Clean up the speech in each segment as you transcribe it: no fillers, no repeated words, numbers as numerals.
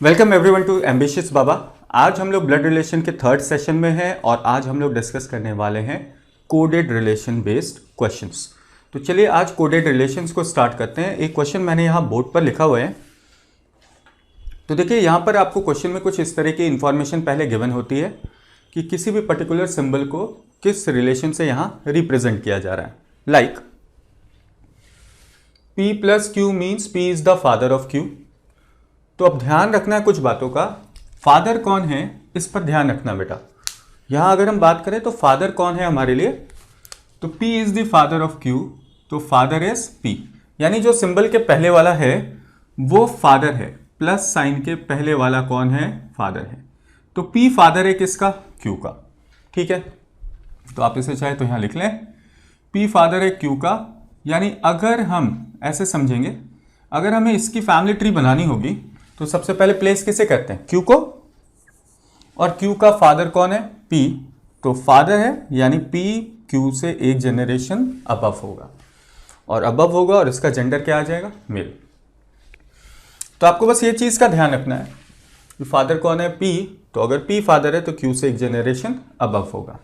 Welcome everyone to ambitious बाबा। आज हम लोग ब्लड रिलेशन के थर्ड सेशन में हैं और आज हम लोग डिस्कस करने वाले हैं कोडेड रिलेशन बेस्ड क्वेश्चंस। तो चलिए आज कोडेड रिलेशंस को स्टार्ट करते हैं। एक क्वेश्चन मैंने यहाँ बोर्ड पर लिखा हुआ है। तो देखिए यहाँ पर आपको क्वेश्चन में कुछ इस तरह की इंफॉर्मेशन पहले गिवन होती है कि किसी भी पर्टिकुलर सिंबल को किस रिलेशन से यहाँ रिप्रेजेंट किया जा रहा है। Like P plus Q means P is the father of Q। तो अब ध्यान रखना है कुछ बातों का। फादर कौन है इस पर ध्यान रखना बेटा। यहां अगर हम बात करें तो फादर कौन है हमारे लिए, तो P is the father of Q, तो फादर इज P, यानी जो सिंबल के पहले वाला है वो फादर है, प्लस साइन के पहले वाला कौन है, फादर है। तो P फादर है किसका, Q का। ठीक है, तो आप इसे चाहे तो यहां लिख लें, P फादर है Q का। यानी अगर हम ऐसे समझेंगे, अगर हमें इसकी फैमिली ट्री बनानी होगी तो सबसे पहले प्लेस किसे करते हैं, Q को, और Q का फादर कौन है, P, तो फादर है यानी P Q से एक जनरेशन अबव होगा, और अबव होगा और इसका जेंडर क्या आ जाएगा, मेल। तो आपको बस ये चीज का ध्यान रखना है कि फादर कौन है, P, तो अगर P फादर है तो Q से एक जनरेशन अबव होगा।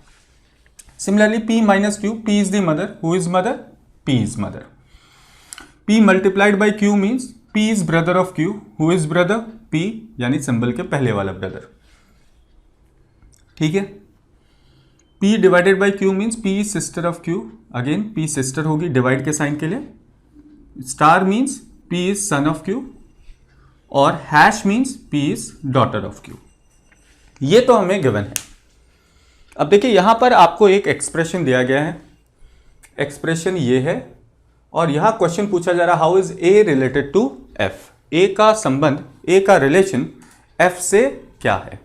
Similarly P minus Q, P is the mother, who is mother, P is mother. P multiplied by Q means P is brother of Q, who is brother, P, यानी symbol के पहले वाला brother. ठीक है, P divided by Q means P is sister of Q, again P sister होगी divide के sign के लिए। Star means P is son of Q, और hash means P is daughter of Q। ये तो हमें गिवन है। अब देखिए यहां पर आपको एक एक्सप्रेशन दिया गया है, एक्सप्रेशन ये है, और यहां क्वेश्चन पूछा जा रहा, how is A related to F. A का संबंध, ए का रिलेशन एफ से क्या है,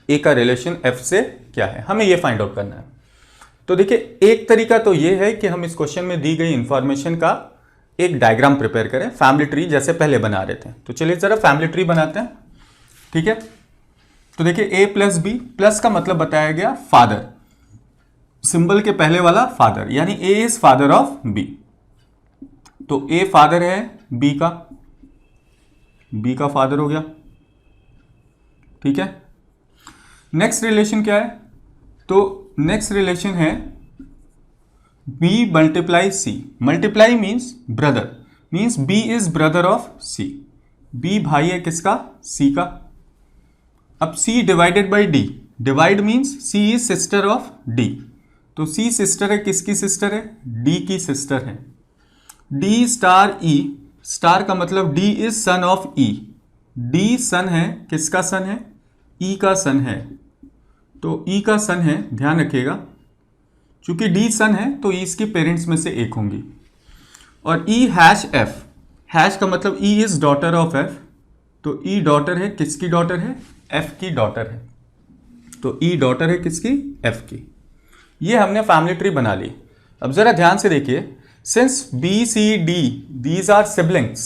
ए का रिलेशन एफ से क्या है, हमें यह फाइंड आउट करना है। तो देखिए एक तरीका तो यह है कि हम इस क्वेश्चन में दी गई इंफॉर्मेशन का एक डायग्राम प्रिपेयर करें, फैमिली ट्री जैसे पहले बना रहे थे। तो चलिए जरा फैमिली ट्री बनाते हैं। ठीक है, तो देखिए ए प्लस बी, प्लस का मतलब बताया गया फादर, सिंबल के पहले वाला फादर, यानी A is father of B. तो ए फादर है बी का, बी का फादर हो गया। ठीक है, नेक्स्ट रिलेशन क्या है, तो नेक्स्ट रिलेशन है B multiply C. Multiply means brother, means B is brother of C, B भाई है किसका, सी का। अब C divided by D, divide means C is sister of D, तो सी सिस्टर है, किसकी सिस्टर है, डी की सिस्टर है। डी स्टार ई, स्टार का मतलब D is son of E, D son है, किसका सन है, ई का सन है, तो ई का सन है, ध्यान रखिएगा, चूंकि डी सन है तो ई इसके पेरेंट्स में से एक होंगी। और ई हैश एफ, हैश का मतलब E is daughter of F, तो ई डॉटर है, किसकी डॉटर है, एफ की डॉटर है, तो ई डॉटर है किसकी, एफ की। ये हमने फैमिली ट्री बना ली। अब जरा ध्यान से देखिए, since B C D these are siblings,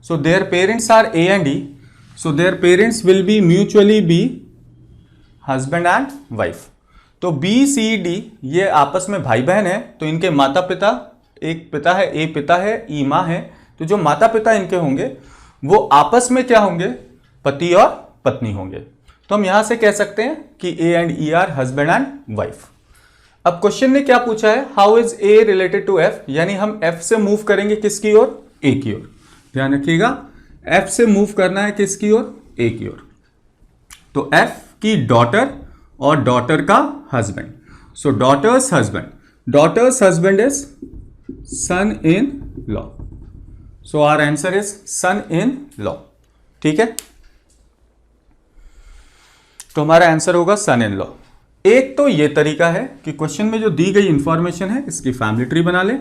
so their parents are A and E, so their parents will be mutually be husband and wife. तो बी सी डी ये आपस में भाई बहन है, तो इनके माता पिता, एक पिता है, ए पिता है, ई माँ है, तो जो माता पिता इनके होंगे वो आपस में क्या होंगे, पति और पत्नी होंगे। तो हम यहां से कह सकते हैं कि A and E are husband and wife. अब क्वेश्चन ने क्या पूछा है, how is A related to F, यानी हम एफ से मूव करेंगे किसकी ओर, ए की ओर। ध्यान रखिएगा, एफ से मूव करना है किसकी ओर, ए की ओर। तो एफ की डॉटर और डॉटर का husband, so daughter's husband, daughter's husband is son in law, so our answer is son in law. ठीक है, तो हमारा आंसर होगा सन इन लॉ। एक तो ये तरीका है कि क्वेश्चन में जो दी गई इंफॉर्मेशन है इसकी फैमिली ट्री बना ले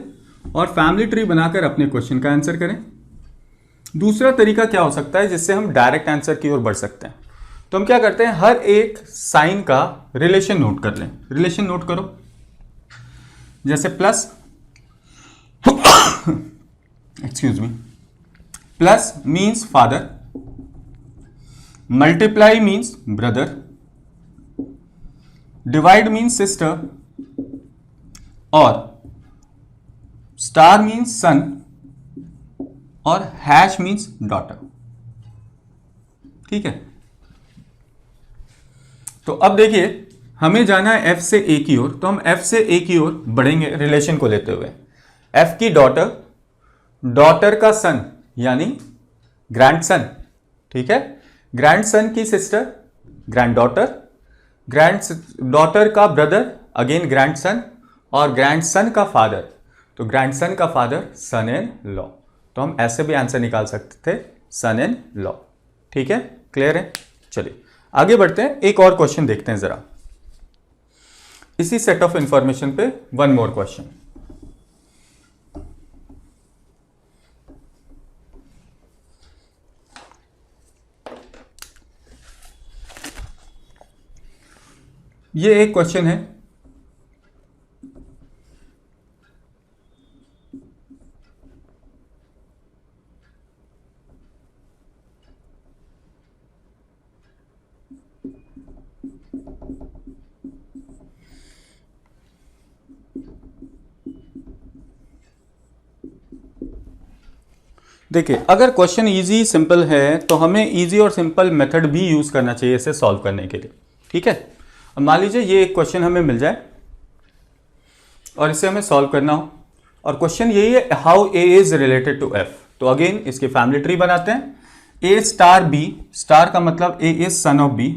और फैमिली ट्री बनाकर अपने क्वेश्चन का आंसर करें। दूसरा तरीका क्या हो सकता है जिससे हम डायरेक्ट आंसर की ओर बढ़ सकते हैं, तो हम क्या करते हैं, हर एक साइन का रिलेशन नोट कर लें। रिलेशन नोट करो, जैसे plus excuse me, plus means father, multiply means brother, divide means sister, और स्टार मीन्स सन, और हैश मीन्स डॉटर। ठीक है। तो अब देखिए हमें जाना है एफ से ए की ओर, तो हम एफ से ए की ओर बढ़ेंगे रिलेशन को लेते हुए। एफ की डॉटर, डॉटर का सन यानी ग्रैंडसन, ठीक है। ग्रैंडसन की sister grand daughter, grand daughter का ब्रदर अगेन ग्रैंडसन, और ग्रैंडसन का फादर, तो ग्रैंडसन का फादर सन इन लॉ। तो हम ऐसे भी आंसर निकाल सकते थे, सन इन लॉ। ठीक है, क्लियर है। चलिए आगे बढ़ते हैं, एक और क्वेश्चन देखते हैं जरा इसी सेट ऑफ इंफॉर्मेशन पे। One more question. ये एक क्वेश्चन है, देखिए अगर क्वेश्चन इजी सिंपल है तो हमें इजी और सिंपल मेथड भी यूज करना चाहिए इसे सॉल्व करने के लिए। ठीक है, अब मान लीजिए ये एक क्वेश्चन हमें मिल जाए और इसे हमें सॉल्व करना हो, और क्वेश्चन यही है how A is related to F. तो अगेन इसकी फैमिली ट्री बनाते हैं। ए स्टार बी, स्टार का मतलब A is son of B,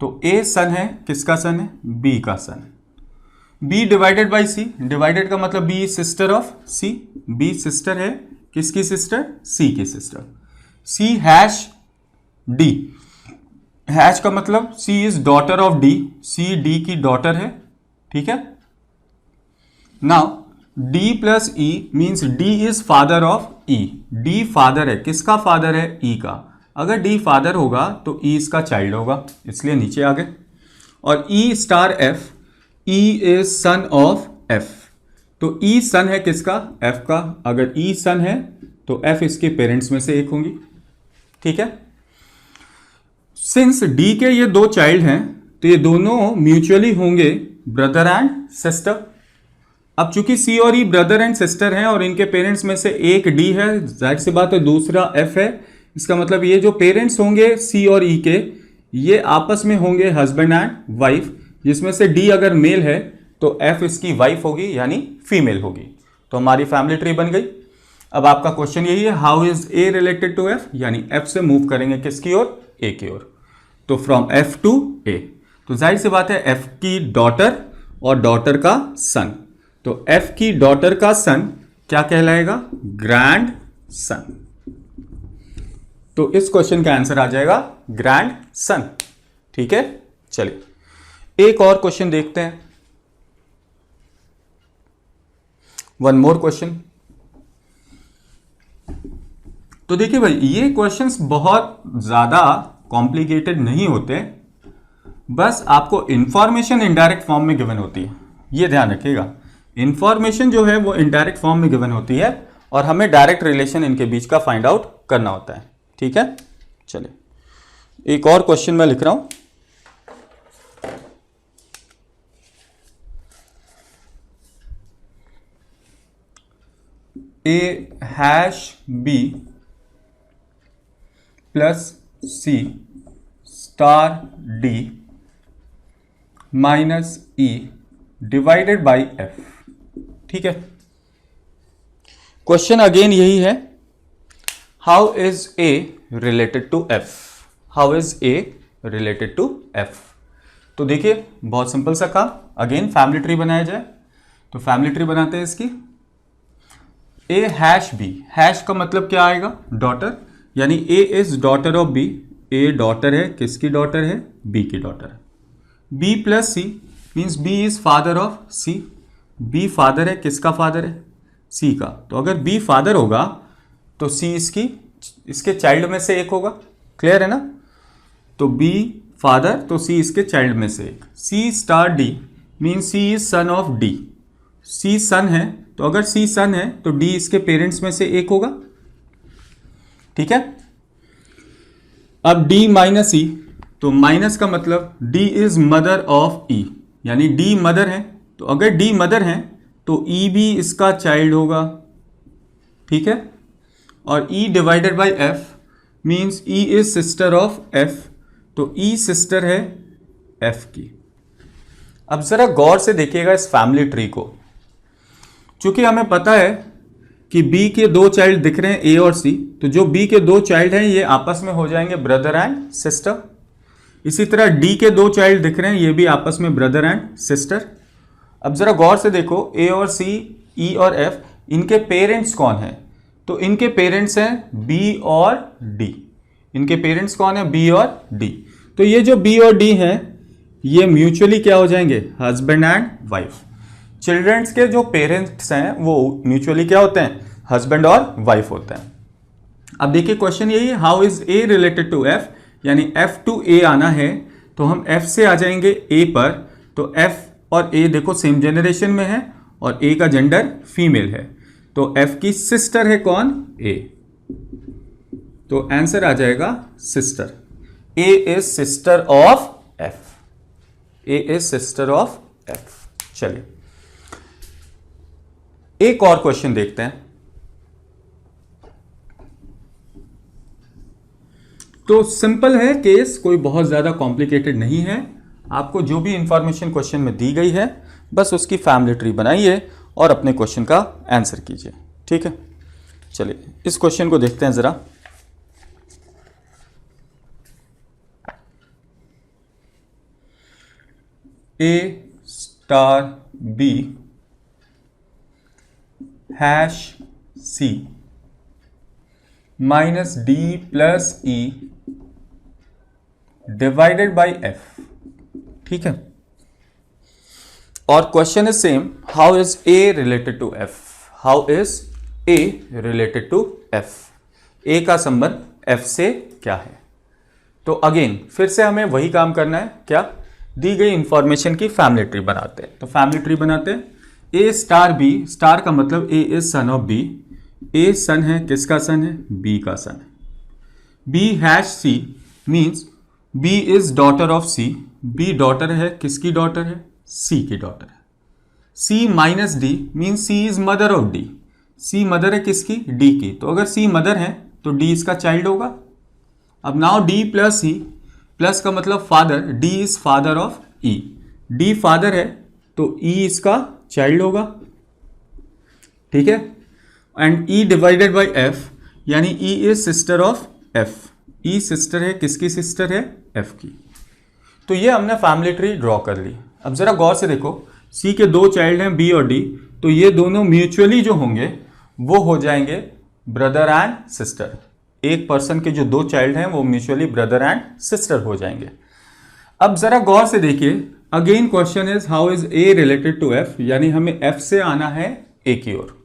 तो ए सन है, किसका सन है, बी का son. B divided by C, divided का मतलब B sister of C, B sister है, किसकी सिस्टर, सी की sister. C hash D, hash का मतलब C is daughter of D, C D की डॉटर है। ठीक है, now D plus E means D is father of E, D father है, किसका फादर है, ई का। अगर डी फादर होगा तो ई इसका चाइल्ड होगा, इसलिए नीचे आ गए। और E star F, E is son of F, तो ई सन है किसका, एफ का। अगर ई सन है तो एफ इसके पेरेंट्स में से एक होंगी। ठीक है, सिंस डी के ये दो चाइल्ड हैं तो ये दोनों म्यूचुअली होंगे ब्रदर एंड सिस्टर। अब चूंकि सी और ई ब्रदर एंड सिस्टर हैं और इनके पेरेंट्स में से एक डी है, जाहिर सी बात है दूसरा एफ है, इसका मतलब ये जो पेरेंट्स होंगे सी और ई के, ये आपस में होंगे हस्बैंड एंड वाइफ, जिसमें से डी अगर मेल है तो एफ इसकी वाइफ होगी यानी फीमेल होगी। तो हमारी फैमिली ट्री बन गई। अब आपका क्वेश्चन यही है how is A related to F, यानी एफ से मूव करेंगे किसकी ओर, ए की ओर। तो फ्रॉम एफ टू ए, तो जाहिर सी बात है एफ की डॉटर और डॉटर का सन, तो एफ की डॉटर का सन क्या कहलाएगा, ग्रैंड सन। तो इस क्वेश्चन का आंसर आ जाएगा ग्रैंड सन। ठीक है, चलिए एक और क्वेश्चन देखते हैं, वन मोर क्वेश्चन। तो देखिए भाई ये क्वेश्चंस बहुत ज्यादा कॉम्प्लिकेटेड नहीं होते, बस आपको इंफॉर्मेशन इनडायरेक्ट फॉर्म में गिवन होती है, ये ध्यान रखिएगा। इंफॉर्मेशन जो है वो इनडायरेक्ट फॉर्म में गिवन होती है और हमें डायरेक्ट रिलेशन इनके बीच का फाइंड आउट करना होता है। ठीक है, चलिए एक और क्वेश्चन मैं लिख रहा हूं। A hash B plus C star D minus E divided by F. ठीक है, क्वेश्चन अगेन यही है how is A related to F, how is A related to F. तो देखिए बहुत सिंपल सा काम, अगेन फैमिली ट्री बनाया जाए, तो फैमिली ट्री बनाते हैं इसकी। ए हैश बी, हैश का मतलब क्या आएगा, डॉटर, यानी A is daughter of B, A daughter है, किसकी डॉटर है, बी की डॉटर है। B plus C means B is father of C, B father है, किसका फादर है, सी का। तो अगर बी फादर होगा तो सी इसके चाइल्ड में से एक होगा, क्लियर है ना। तो बी फादर तो सी इसके चाइल्ड में से एक। C star D means C is son of D, C son है, तो अगर सी सन है तो डी इसके पेरेंट्स में से एक होगा। ठीक है, अब डी माइनस ई, तो माइनस का मतलब डी इज मदर ऑफ ई, यानी डी मदर है, तो अगर डी मदर है तो ई भी इसका चाइल्ड होगा। ठीक है, और E divided by F means E is sister of F, तो ई सिस्टर है एफ की। अब जरा गौर से देखिएगा इस फैमिली ट्री को। चूंकि हमें पता है कि बी के दो चाइल्ड दिख रहे हैं ए और सी, तो जो बी के दो चाइल्ड हैं ये आपस में हो जाएंगे ब्रदर एंड सिस्टर। इसी तरह डी के दो चाइल्ड दिख रहे हैं, ये भी आपस में ब्रदर एंड सिस्टर। अब जरा गौर से देखो, ए और सी, ई और एफ, इनके पेरेंट्स कौन हैं? तो इनके पेरेंट्स हैं बी और डी। इनके पेरेंट्स कौन है? बी और डी। तो ये जो बी और डी हैं ये म्यूचुअली क्या हो जाएंगे? Husband and wife. चिल्ड्रंस के जो पेरेंट्स हैं वो म्यूचुअली क्या होते हैं? हस्बैंड और वाइफ होते हैं। अब देखिए क्वेश्चन यही है, how is A related to F, यानी एफ टू ए आना है तो हम एफ से आ जाएंगे ए पर। तो एफ और ए देखो सेम जेनरेशन में है और ए का जेंडर फीमेल है, तो एफ की सिस्टर है कौन? ए। तो आंसर आ जाएगा sister. A is sister of F. A is sister of F. चलिए एक और क्वेश्चन देखते हैं। तो सिंपल है केस, कोई बहुत ज्यादा कॉम्प्लिकेटेड नहीं है। आपको जो भी इंफॉर्मेशन क्वेश्चन में दी गई है बस उसकी फैमिली ट्री बनाइए और अपने क्वेश्चन का आंसर कीजिए, ठीक है। चलिए इस क्वेश्चन को देखते हैं जरा। A star B hash C minus D plus E divided by F, ठीक है। और question is same, how is A related to F? How is A related to F? A का संबंध एफ से क्या है? तो अगेन फिर से हमें वही काम करना है, क्या? दी गई इंफॉर्मेशन की फैमिली ट्री बनाते हैं। तो फैमिली ट्री बनाते हैं। ए स्टार बी, स्टार का मतलब A is son of B. A son है, किसका सन है? बी का सन है। B hash C means B is daughter of C. B daughter है, किसकी डॉटर है? सी की डॉटर है। C minus D means C is mother of D. C mother है किसकी? डी की। तो अगर सी मदर है तो डी इसका चाइल्ड होगा। अब now D plus E, plus का मतलब father, D is father of E. D father है तो ई इसका चाइल्ड होगा, ठीक है। And E divided by F, यानी E is sister of F. E sister है, किसकी सिस्टर है? एफ की। तो ये हमने फैमिली ट्री ड्रॉ कर ली। अब जरा गौर से देखो, सी के दो चाइल्ड हैं बी और डी, तो ये दोनों म्यूचुअली जो होंगे वो हो जाएंगे ब्रदर एंड सिस्टर। एक पर्सन के जो दो चाइल्ड हैं वो म्यूचुअली ब्रदर एंड सिस्टर हो जाएंगे। अब जरा गौर से देखिए, again question is how is A related to F, यानी हमें एफ से आना है ए की ओर।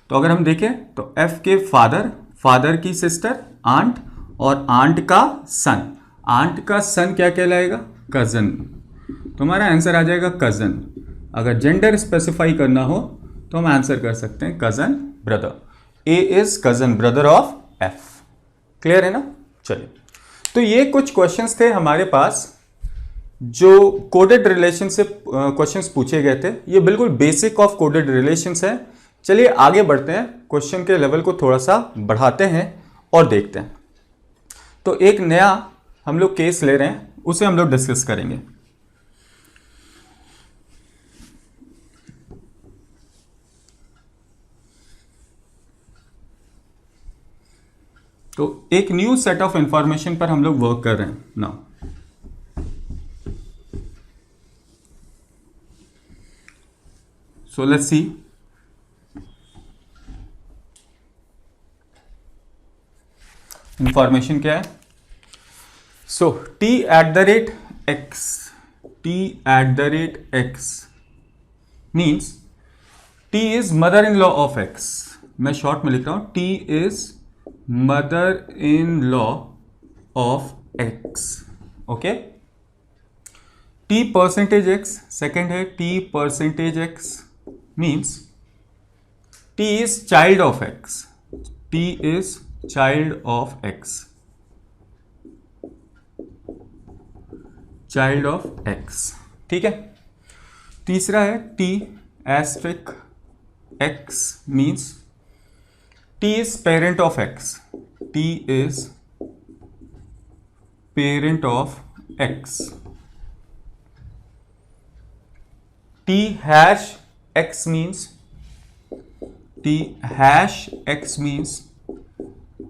तो अगर हम देखें तो एफ के फादर, फादर की सिस्टर आंट, और आंट का सन। आंट का सन क्या कहलाएगा? कजन। तो हमारा आंसर आ जाएगा कजन। अगर जेंडर स्पेसिफाई करना हो तो हम आंसर कर सकते हैं cousin brother. A is cousin brother of F. Clear है ना? चलिए, तो ये कुछ क्वेश्चंस थे हमारे पास जो कोडेड रिलेशन से क्वेश्चंस पूछे गए थे। ये बिल्कुल बेसिक ऑफ कोडेड रिलेशंस है। चलिए आगे बढ़ते हैं, क्वेश्चन के लेवल को थोड़ा सा बढ़ाते हैं और देखते हैं। तो एक नया हम लोग केस ले रहे हैं, उसे हम लोग डिस्कस करेंगे। तो एक न्यू सेट ऑफ इंफॉर्मेशन पर हम लोग वर्क कर रहे हैं now. So let's see. Information क्या है? सो t eight the rate x, t eight the rate x means t is mother in law of x। मैं शॉर्ट में लिख रहा हूं, t is mother in law of x, okay. t percentage x, second है t percentage x means t is child of x, t is child of x, child of x, ठीक है। तीसरा है t asterisk x means t is parent of x, t is parent of x. T hash x means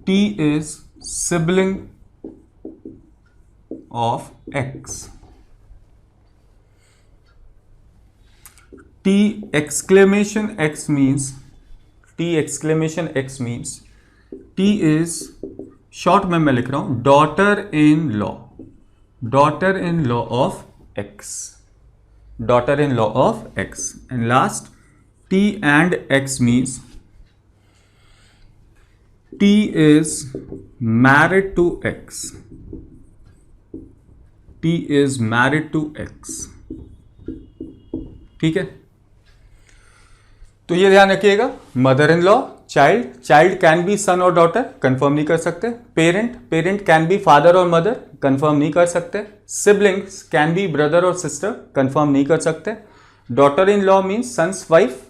T is sibling of x. T exclamation x means T is short में मैं लिख रहा हूं daughter in law of x. And last, T and x means T is married to x. ठीक है, तो ये ध्यान रखिएगा. Mother in law, child can be son और डॉटर, कंफर्म नहीं कर सकते. पेरेंट कैन बी फादर और मदर, कंफर्म नहीं कर सकते. सिबलिंग्स कैन बी ब्रदर और सिस्टर, कंफर्म नहीं कर सकते. Daughter in law means son's wife,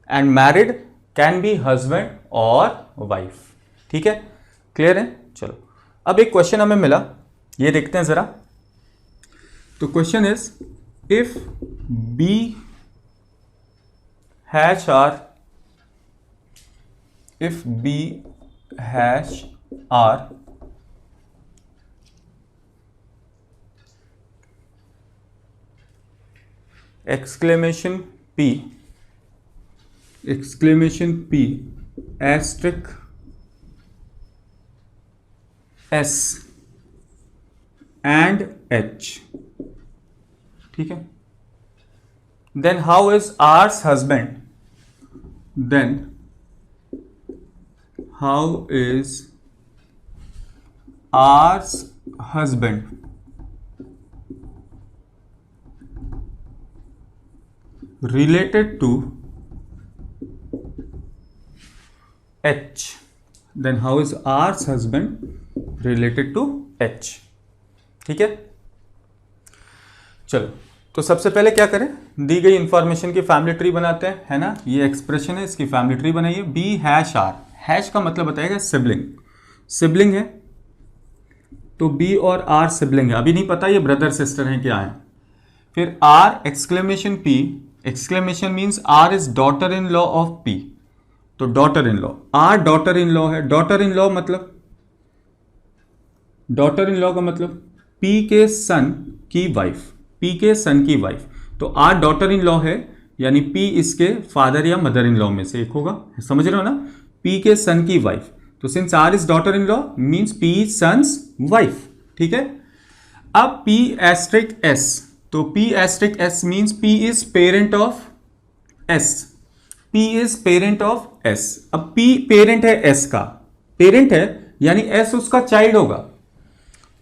and married can be husband और वाइफ. ठीक है, क्लियर है. चलो, अब एक क्वेश्चन हमें मिला, ये देखते हैं जरा. तो question is if B hash r, if b hash r exclamation p asterisk s and h. ठीक है, then how is r's husband? Then how is r's husband related to h? Then how is r's husband related to h? ठीक है, चलो. तो सबसे पहले क्या करें, दी गई इंफॉर्मेशन की फैमिली ट्री बनाते हैं, है ना. ये एक्सप्रेशन है, इसकी फैमिली ट्री बनाइए. बी हैश आर, हैश का मतलब बताएगा सिबलिंग है, तो बी और आर सिबलिंग है. अभी नहीं पता ये ब्रदर सिस्टर हैं क्या है. फिर R exclamation P, exclamation means R is daughter in law of P. तो daughter in law, R daughter in law है. डॉटर इन लॉ का मतलब पी के सन की वाइफ, तो आर डॉटर इन लॉ है, यानी पी इसके फादर या मदर इन लॉ में से एक होगा. समझ रहे हो ना, पी के सन की वाइफ. तो since R is daughter in law means P son's wife. ठीक है, अब पी एस्ट्रिक एस, तो P asterisk S means P is parent of S. अब पी पेरेंट है, एस का पेरेंट है, यानी एस उसका चाइल्ड होगा.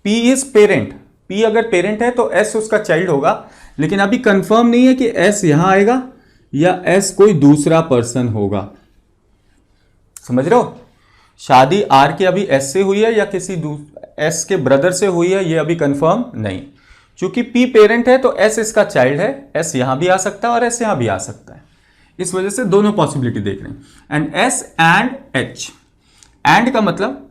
पी इज पेरेंट, पी अगर पेरेंट है तो एस उसका चाइल्ड होगा. लेकिन अभी कंफर्म नहीं है कि एस यहां आएगा या एस कोई दूसरा पर्सन होगा. समझ रहे हो, शादी आर की अभी एस से हुई है या किसी एस के ब्रदर से हुई है, ये अभी कंफर्म नहीं. चूंकि पी पेरेंट है तो एस इसका चाइल्ड है, एस यहां भी आ सकता है और एस यहां भी आ सकता है. इस वजह से दोनों पॉसिबिलिटी देख रहे हैं. And S and H, and का मतलब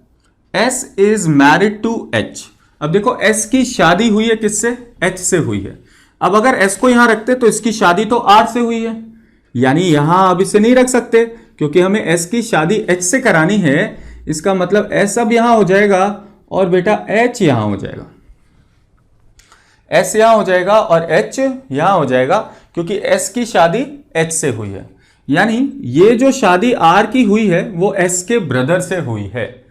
S is married to H. अब देखो एस की शादी हुई है किससे, एच से हुई है. अब अगर एस को यहां रखते तो इसकी शादी तो आर से हुई है, यानी यहां अब इसे नहीं रख सकते क्योंकि हमें एस की शादी एच से करानी है. इसका मतलब एस अब यहां हो जाएगा और बेटा एच यहां हो जाएगा. एस यहां हो जाएगा और एच यहां हो जाएगा क्योंकि एस की शादी एच से हुई है. यानी ये जो शादी आर की हुई है वो एस के ब्रदर से हुई है.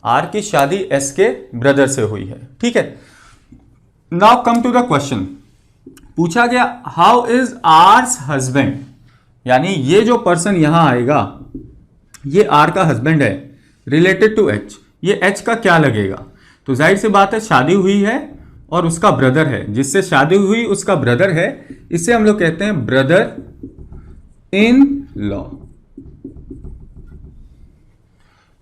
आर की शादी एस के ब्रदर से हुई है. ठीक है, now come to the question. पूछा गया हाउ इज आर्स हस्बैंड, यानी ये जो पर्सन यहां आएगा ये आर का हस्बैंड है, रिलेटेड टू एच. ये एच का क्या लगेगा, तो जाहिर सी बात है शादी हुई है और उसका ब्रदर है, जिससे शादी हुई उसका ब्रदर है. इसे हम लोग कहते हैं ब्रदर इन लॉ.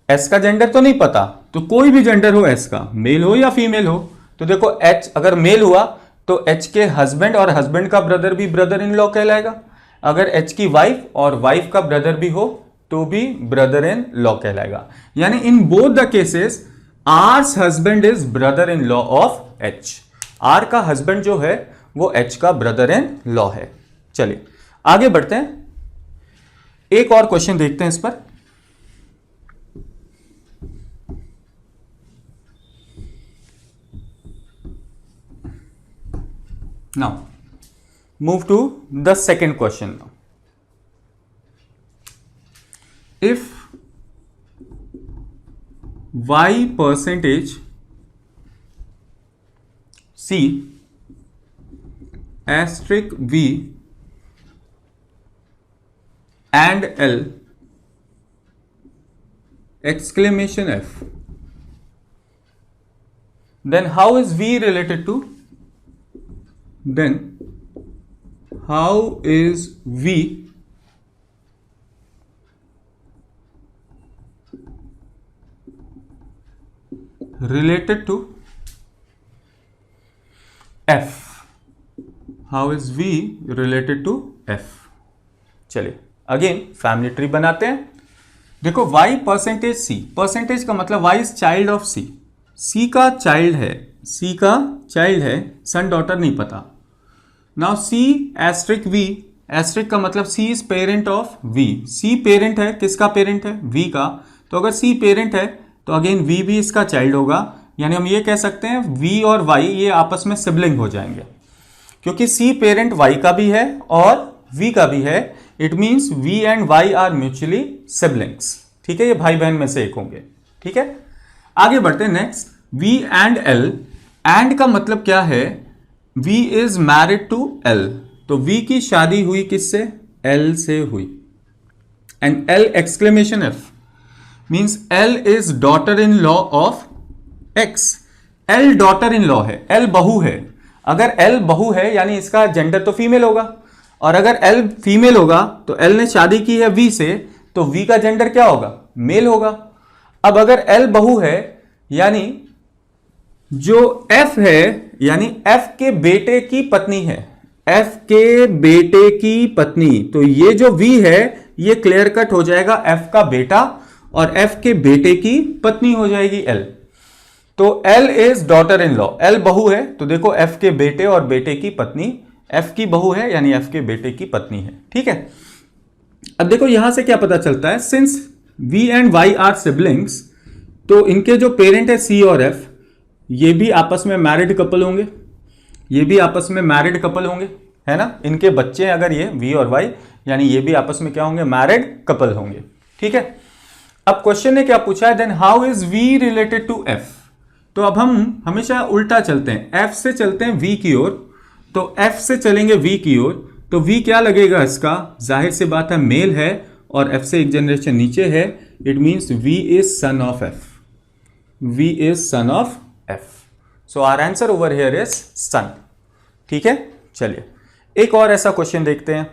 एस का जेंडर तो नहीं पता, तो कोई भी जेंडर हो एस का, मेल हो या फीमेल हो. तो देखो एच अगर मेल हुआ तो एच के हस्बैंड और हस्बैंड का ब्रदर भी ब्रदर इन लॉ कहलाएगा. अगर एच की वाइफ और वाइफ का ब्रदर भी हो तो भी ब्रदर इन लॉ कहलाएगा. यानी in both the cases R's husband is brother in law of H. R का हस्बैंड जो है वो एच का ब्रदर इन लॉ है। चलिए आगे बढ़ते हैं, एक और क्वेश्चन देखते हैं इस पर। Now move to the second question. Now if y percentage c asterisk v and l exclamation f, then how is v related to, then how is v related to f? How is v related to f? चलिए again family tree बनाते हैं। देखो y percentage c, percentage का मतलब y is child of c, c का child है, c का child है, सन डॉटर नहीं पता। Now c asterisk v, asterisk का मतलब c is parent of v, c parent है, किसका पेरेंट है, v का। तो अगर c पेरेंट है तो अगेन v भी इसका चाइल्ड होगा, यानी हम ये कह सकते हैं v और y ये आपस में सिबलिंग हो जाएंगे, क्योंकि c पेरेंट y का भी है और v का भी है। It means v and y are mutually siblings. ठीक है, ये भाई बहन में से एक होंगे। ठीक है, आगे बढ़ते हैं next, v and l। And का मतलब क्या है, v is married to l, तो v की शादी हुई किससे, l से हुई। And l exclamation f means L is daughter in law of X। L daughter in law है, L बहू है। अगर L बहू है यानी इसका जेंडर तो फीमेल होगा, और अगर L फीमेल होगा तो L ने शादी की है V से, तो V का जेंडर क्या होगा, मेल होगा। अब अगर L बहू है यानी जो F है, यानी F के बेटे की पत्नी है, F के बेटे की पत्नी, तो ये जो V है ये क्लियर कट हो जाएगा F का बेटा, और F के बेटे की पत्नी हो जाएगी L। तो L is daughter in law, L बहू है, तो देखो F के बेटे और बेटे की पत्नी, F की बहू है यानी F के बेटे की पत्नी है। ठीक है, अब देखो यहां से क्या पता चलता है, since V and Y are siblings, तो इनके जो पेरेंट है C और F, ये भी आपस में मैरिड कपल होंगे, ये भी आपस में मैरिड कपल होंगे, है ना। इनके बच्चे अगर ये V और Y, यानी ये भी आपस में क्या होंगे, मैरिड कपल होंगे। ठीक है, अब क्वेश्चन ने क्या पूछा है, then how is v related to f। तो अब हम हमेशा उल्टा चलते हैं, f से चलते हैं v की ओर, तो f से चलेंगे v की ओर, तो v क्या लगेगा इसका, जाहिर सी बात है मेल है, और f से एक जनरेशन नीचे है, it means v is son of f, v is son of f। So our answer over here is son. ठीक है, चलिए एक और ऐसा क्वेश्चन देखते हैं।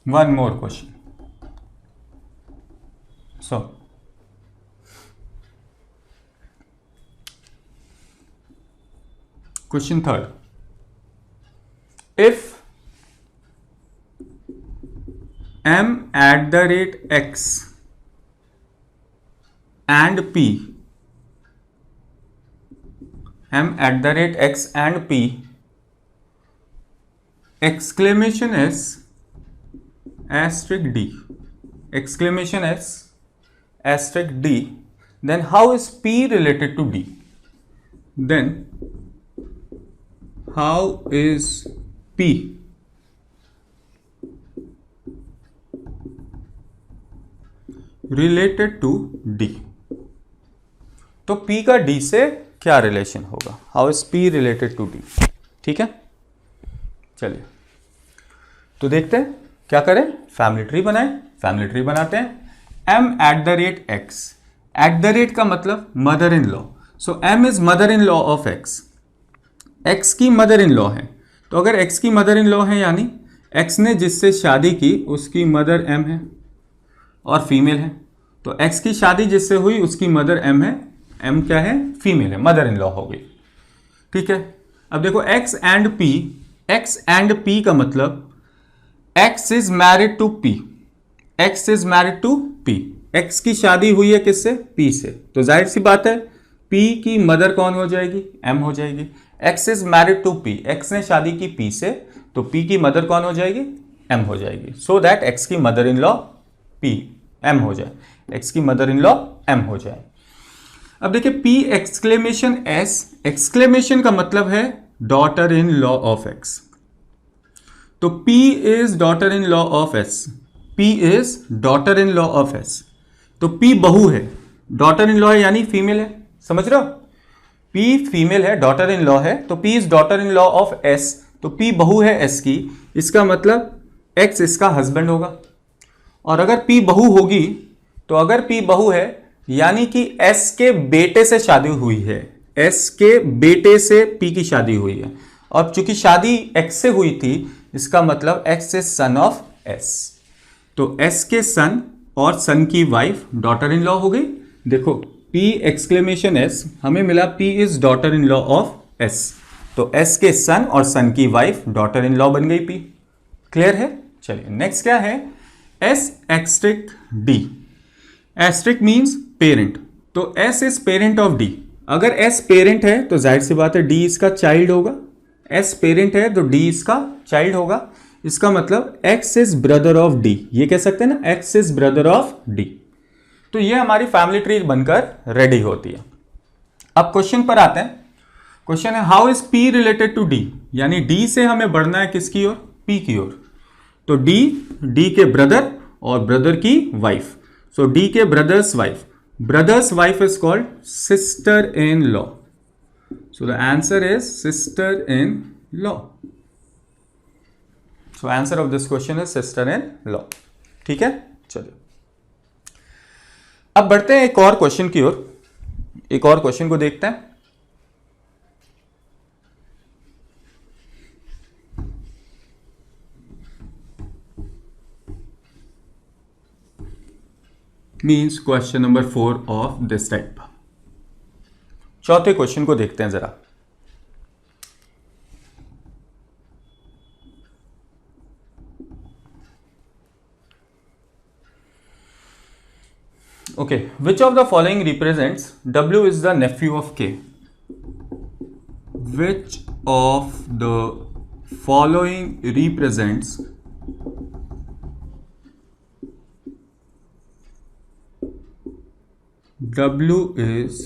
One more question. So, question third. If m at the rate x and p, m at the rate x and p, exclamation s asterisk d, exclamation s asterisk d, then how is p related to d? Then how is p related to d? तो p का d से क्या relation होगा, how is p related to d? ठीक है, चलिए तो देखते हैं क्या करें, फैमिली ट्री बनाएं। फैमिली ट्री बनाते हैं, m at the rate x, at the rate का मतलब mother in law, so m is mother in law of x, x की मदर इन लॉ है, तो अगर x की मदर इन लॉ है यानी x ने जिससे शादी की उसकी मदर m है और फीमेल है, तो x की शादी जिससे हुई उसकी मदर m है एम क्या है, फीमेल है, मदर इन लॉ हो गई। ठीक है, अब देखो X and P, X and P का मतलब X is married to P, X is married to P, X की शादी हुई है किससे, पी से, तो जाहिर सी बात है पी की मदर कौन हो जाएगी, एम हो जाएगी। X is married to P, X ने शादी की पी से, तो पी की मदर कौन हो जाएगी, एम हो जाएगी, सो दैट एक्स की mother in law P M हो जाए, एक्स की मदर इन लॉ एम हो जाए। अब देखिए पी एक्सक्लेमेशन एस, एक्सक्लेमेशन का मतलब है daughter in law of x, तो P is daughter in law of S, P is daughter in law of S, तो P बहू है, डॉटर इन लॉ है यानी फीमेल है, समझ रहे हो, P फीमेल है, डॉटर इन लॉ है, तो P is daughter in law of S, तो P बहू है S की, इसका मतलब X इसका हस्बैंड होगा। और अगर P बहू होगी, तो अगर P बहू है यानी कि S के बेटे से शादी हुई है, S के बेटे से P की शादी हुई है, और चूंकि शादी X से हुई थी, इसका मतलब X is son of S, तो S के सन और सन की वाइफ डॉटर इन लॉ हो गई। देखो P एक्सक्लेमेशन S हमें मिला P is daughter in law of S, तो S के सन और सन की वाइफ डॉटर इन लॉ बन गई P। क्लियर है, चलिए नेक्स्ट क्या है, S asterisk D, asterisk means parent, तो S is parent of D, अगर S पेरेंट है तो जाहिर सी बात है D इसका चाइल्ड होगा, S पेरेंट है तो D इसका चाइल्ड होगा, इसका मतलब X is brother of D, ये कह सकते हैं ना X is brother of D, तो ये हमारी फैमिली ट्री बनकर रेडी होती है। अब क्वेश्चन पर आते हैं, क्वेश्चन है how is P related to D, यानी D से हमें बढ़ना है किसकी ओर, P की ओर, तो D के ब्रदर और ब्रदर की वाइफ, सो D के brother's wife is called sister in law, so the answer is sister in law, so answer of this question is sister in law। ठीक है, चलिए अब बढ़ते हैं एक और क्वेश्चन की ओर, एक और क्वेश्चन को देखते हैं। Means question number 4 of this type. चौथे क्वेश्चन को देखते हैं जरा। Okay, which of the following represents W is the nephew of K? Which of the following represents W is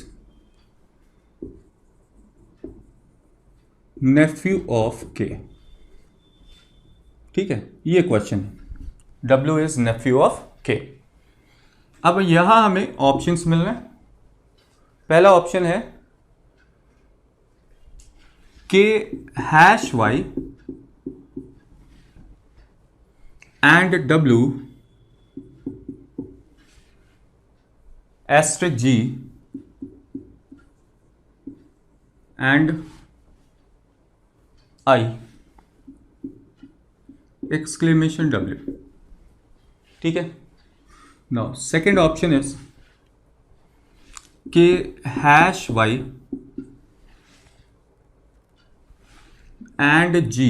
nephew of K? ठीक है, ये क्वेश्चन है, W is nephew of K। अब यहां हमें ऑप्शंस मिल रहे हैं, पहला ऑप्शन है K#Y and W asterisk G and I exclamation W। ठीक है, now second option is K#Y and G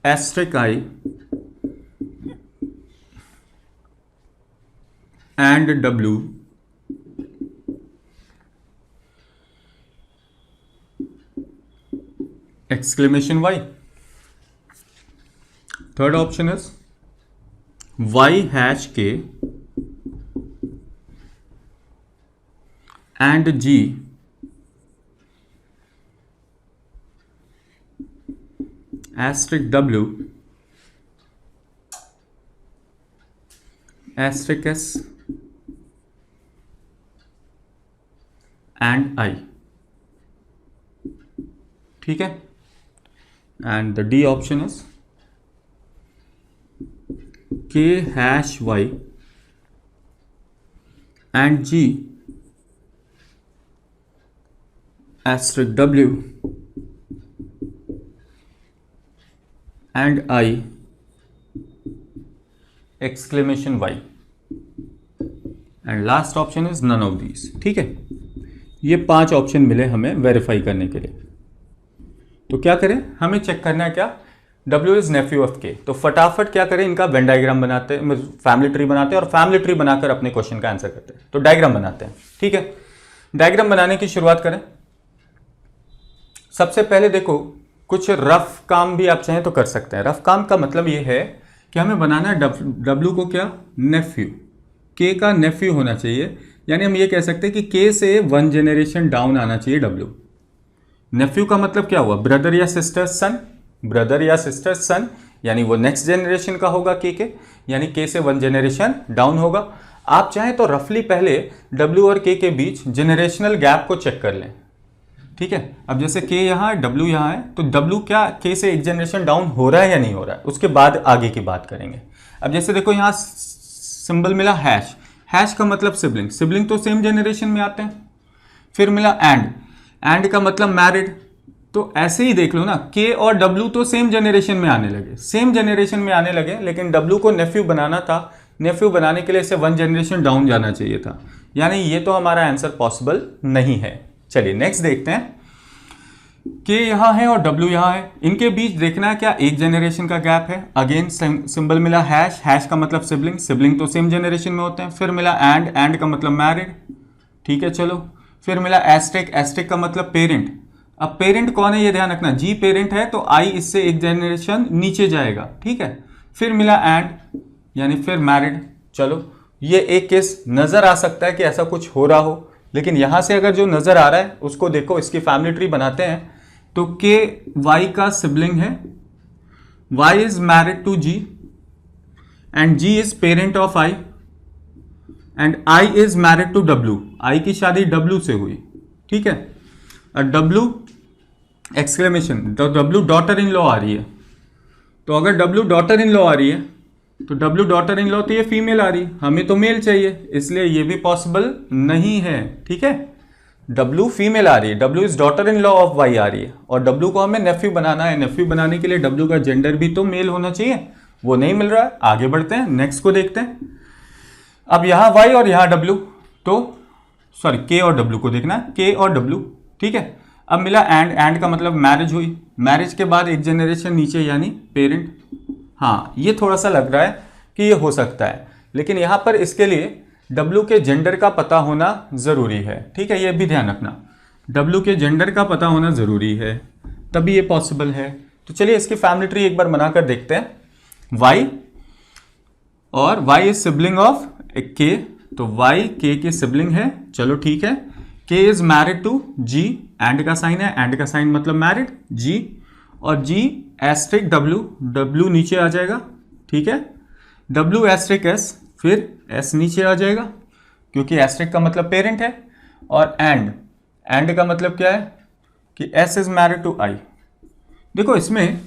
asterisk I and W exclamation Y। Third option is Y#K and G asterisk W asterisk S and I। ठीक है, and the D option is K#Y and G asterisk W and I exclamation Y। And last option is none of these. ठीक है, ये 5 option मिले हमें verify करने के लिए। तो क्या करें, हमें चेक करना है क्या, W is Neiphiu of K। तो फटाफट क्या करें, इनका वेन डायग्राम बनाते हैं, फैमिली ट्री बनाते हैं और फैमिली ट्री बनाकर अपने क्वेश्चन का आंसर करते हैं। तो डायग्राम बनाते हैं। ठीक है, डायग्राम बनाने की शुरुआत करें। सबसे पहले देखो, कुछ रफ काम भी आप चाहें तो कर सकते हैं। रफ काम का मतलब ये है कि हमें बनाना है W को क्या, नेफ्यू, K का नेफ्यू होना चाहिए। यानी हम ये कह सकते हैं कि K से 1 जनरेशन डाउन आना चाहिए W। नेफ्यू का मतलब क्या हुआ, ब्रदर या सिस्टर सन, ब्रदर या सिस्टर सन, यानी वो नेक्स्ट जनरेशन का होगा K के, यानी K से 1 जनरेशन डाउन होगा। आप चाहें तो रफली पहले W और K के बीच जनरेशनल गैप को चेक कर लें। ठीक है, अब जैसे K यहाँ है, W यहाँ है, तो W क्या K से 1 जनरेशन डाउन हो रहा है या नहीं हो रहा है, उसके बाद आगे की बात करेंगे। अब जैसे देखो यहाँ सिंबल मिला हैश, हैश का मतलब सिबलिंग, सिबलिंग तो सेम जनरेशन में आते हैं। फिर मिला एंड का मतलब मैरिड। तो ऐसे ही देख लो ना, K और W तो सेम जनरेशन में आने लगे, सेम जनरेशन में आने लगे, लेकिन W को नेफ्यू बनाना था। नेफ्यू बनाने के लिए इसे 1 जनरेशन डाउन जाना चाहिए था, यानी ये तो हमारा आंसर पॉसिबल नहीं है। चलिए नेक्स्ट देखते हैं, K यहाँ है और W यहाँ है, इनके बीच देखना है क्या 1 जनरेशन का गैप है। अगेन सिंबल मिला हैश, हैश का मतलब सिबलिंग, सिबलिंग तो सेम जनरेशन में होते हैं। फिर मिला एंड का मतलब मैरिड। ठीक है, चलो फिर मिला एस्टेक, एस्टेक का मतलब पेरेंट। अब पेरेंट कौन है ये ध्यान रखना, G पेरेंट है तो I इससे 1 जनरेशन नीचे जाएगा। ठीक है, फिर मिला एंड यानी फिर मैरिड। चलो ये एक केस नजर आ सकता है कि ऐसा कुछ हो रहा हो, लेकिन यहां से अगर जो नजर आ रहा है उसको देखो, इसकी फैमिली ट्री बनाते हैं। तो K Y का सिबलिंग है, Y is married to G and G is parent of I and I is married to W। I की शादी W से हुई। ठीक है, और W एक्सक्लेमेशन, तो W डॉटर इन लॉ आ रही है। तो अगर W डॉटर इन लॉ आ रही है तो W डॉटर इन लॉ तो ये फीमेल आ रही है, हमें तो मेल चाहिए, इसलिए ये भी पॉसिबल नहीं है। ठीक है, W फीमेल आ रही है, W is daughter in law of Y आ रही है, और W को हमें नेफ्यू बनाना है। नेफ्यू बनाने के लिए W का जेंडर भी तो मेल होना चाहिए, वो नहीं मिल रहा है। आगे बढ़ते हैं, नेक्स्ट को देखते हैं। अब यहाँ Y और यहाँ W, तो सॉरी K और W को देखना है, K और W। ठीक है, अब मिला एंड का मतलब मैरिज हुई, मैरिज के बाद 1 जनरेशन नीचे यानी पेरेंट। हाँ, ये थोड़ा सा लग रहा है कि ये हो सकता है, लेकिन यहाँ पर इसके लिए W के जेंडर का पता होना जरूरी है। ठीक है, ये भी ध्यान रखना, W के जेंडर का पता होना जरूरी है, तभी ये पॉसिबल है। तो चलिए इसकी फैमिली ट्री एक बार बनाकर देखते हैं। Y और Y is sibling of K, तो Y K की सिबलिंग है। चलो ठीक है, K is married to G, and का साइन है, एंड का साइन मतलब मैरिड G, और G एस्ट्रिक W नीचे आ जाएगा। ठीक है, W एस्ट्रिक S, फिर S नीचे आ जाएगा क्योंकि एस्ट्रिक का मतलब पेरेंट है, और एंड का मतलब क्या है कि S is married to I। देखो इसमें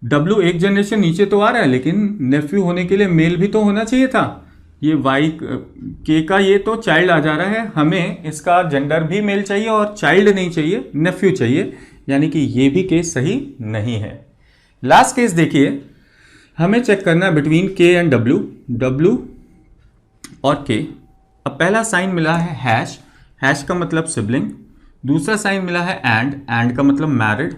W 1 जनरेशन नीचे तो आ रहा है, लेकिन नेफ्यू होने के लिए मेल भी तो होना चाहिए था। ये Y K का ये तो चाइल्ड आ जा रहा है, हमें इसका जेंडर भी मेल चाहिए और चाइल्ड नहीं चाहिए, नेफ्यू चाहिए, यानी कि ये भी केस सही नहीं है। लास्ट केस देखिए, हमें चेक करना है बिटवीन K एंड W और K। अब पहला साइन मिला है हैश, हैश का मतलब सिबलिंग, दूसरा साइन मिला है एंड का मतलब मैरिड,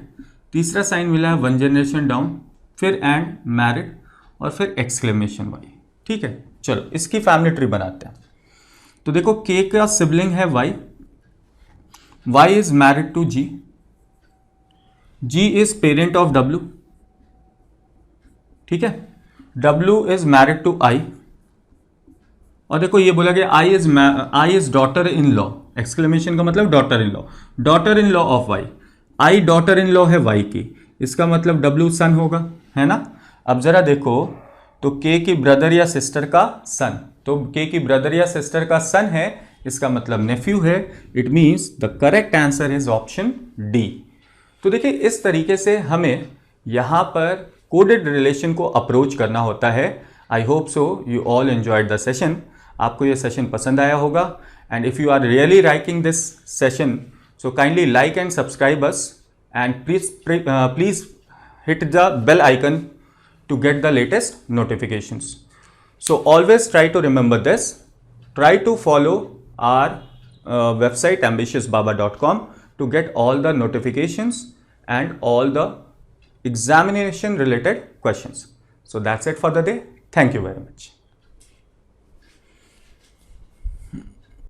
तीसरा साइन मिला है 1 जनरेशन डाउन, फिर एंड मैरिड, और फिर एक्सक्लेमेशन Y। ठीक है, चलो इसकी फैमिली ट्री बनाते हैं। तो देखो K का सिबलिंग है Y is married to G is parent of W। ठीक है, W is married to I, और देखो ये बोला गया I इज डॉटर इन लॉ, एक्सक्लेमेशन का मतलब daughter in law of Y। I daughter in law है Y की, इसका मतलब W सन होगा, है ना। अब जरा देखो, तो K की ब्रदर या सिस्टर का सन, तो K की ब्रदर या सिस्टर का सन है, इसका मतलब नेफ्यू है। It means the correct answer is option D। तो देखिए इस तरीके से हमें यहाँ पर कोडेड रिलेशन को अप्रोच करना होता है। I hope so you all enjoyed the session. आपको ये सेशन पसंद आया होगा, and if you are really liking this session, so kindly like and subscribe us, and please hit the bell icon to get the latest notifications. So always try to remember this: try to follow our website ambitiousbaba.com to get all the notifications and all the examination related questions. So that's it for the day. Thank you very much.